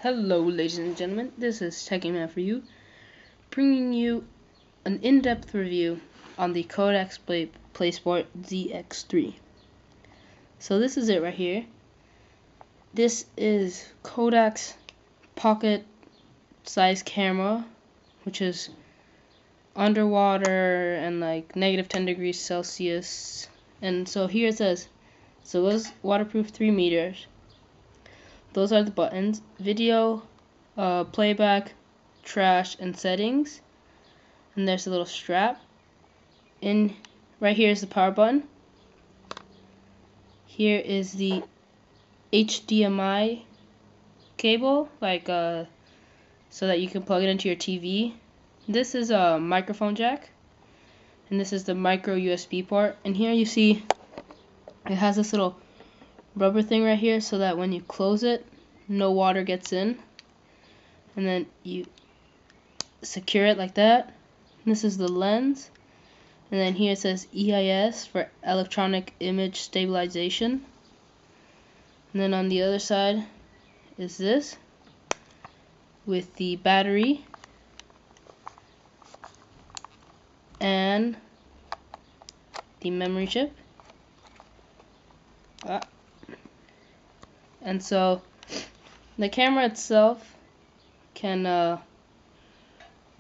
Hello ladies and gentlemen, this is Techie Man for you, bringing you an in-depth review on the Kodak Playsport Zx3. So this is it right here. This is Kodak's pocket size camera, which is underwater and like -10 degrees Celsius. And so here it says, so it was waterproof 3 meters. Those are the buttons: video, playback, trash, and settings. And there's a little strap. And right here is the power button. Here is the HDMI cable, so that you can plug it into your TV. This is a microphone jack, and this is the micro USB port. And here you see it has this little rubber thing right here, so that when you close it, no water gets in, and then you secure it like that. This is the lens, and then here it says EIS for electronic image stabilization. And then on the other side is this with the battery and the memory chip. And so the camera itself can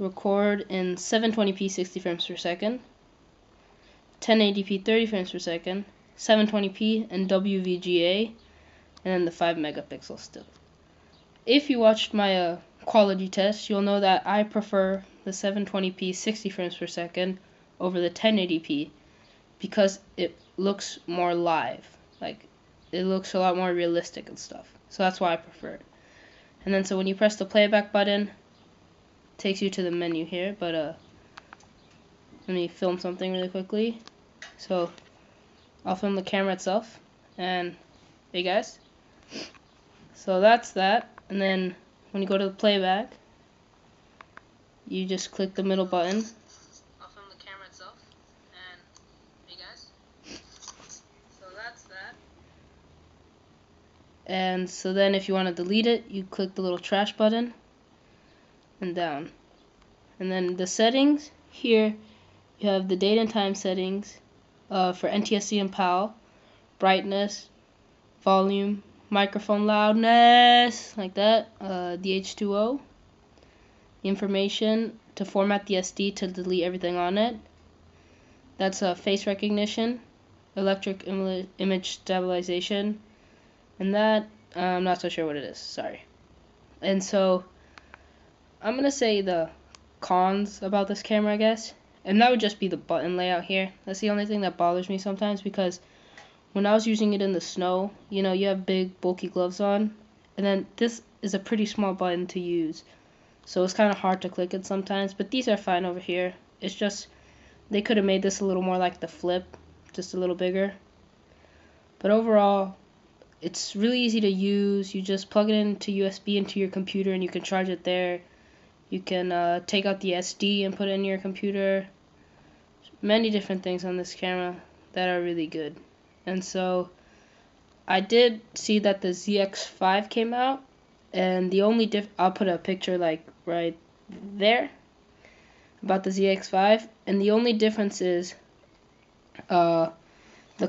record in 720p 60 frames per second, 1080p 30 frames per second, 720p and WVGA, and then the 5 megapixel still. If you watched my quality test, you'll know that I prefer the 720p 60 frames per second over the 1080p because it looks more live. Like, it looks a lot more realistic and stuff. So that's why I prefer it. And then so when you press the playback button, it takes you to the menu here. But let me film something really quickly. So I'll film the camera itself. And hey guys. So that's that. And then when you go to the playback, you just click the middle button. I'll film the camera itself. And hey guys. So that's that. And so then if you want to delete it, you click the little trash button and down. And then the settings, here you have the date and time settings for NTSC and PAL, brightness, volume, microphone loudness, like that, the H2O, the information to format the SD to delete everything on it. That's face recognition, electric image stabilization, and that, I'm not so sure what it is, sorry. And so, I'm going to say the cons about this camera, I guess. And that would just be the button layout here. That's the only thing that bothers me sometimes, because when I was using it in the snow, you know, you have big, bulky gloves on. And then this is a pretty small button to use. So it's kind of hard to click it sometimes. But these are fine over here. It's just, they could have made this a little more like the Flip, just a little bigger. But overall, it's really easy to use. You just plug it into USB into your computer and you can charge it there. You can take out the SD and put it in your computer. Many different things on this camera that are really good. And so I did see that the ZX5 came out, and the only I'll put a picture like right there about the ZX5, and the only difference is the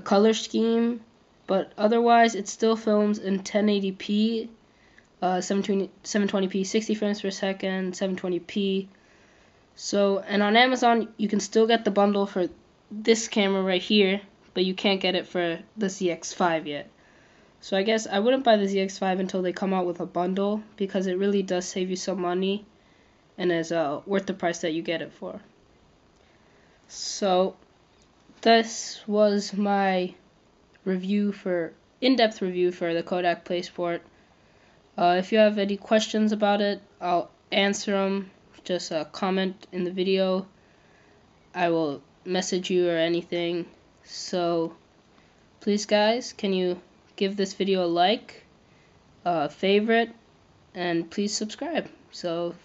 color scheme. But otherwise, it still films in 1080p, 720p, 60 frames per second, 720p. So, and on Amazon, you can still get the bundle for this camera right here, but you can't get it for the ZX5 yet. So I guess I wouldn't buy the ZX5 until they come out with a bundle, because it really does save you some money and is worth the price that you get it for. So, this was my in-depth review for the Kodak Playsport. If you have any questions about it, I'll answer them. Just comment in the video. I will message you or anything. So please guys, can you give this video a like, favorite, and please subscribe. So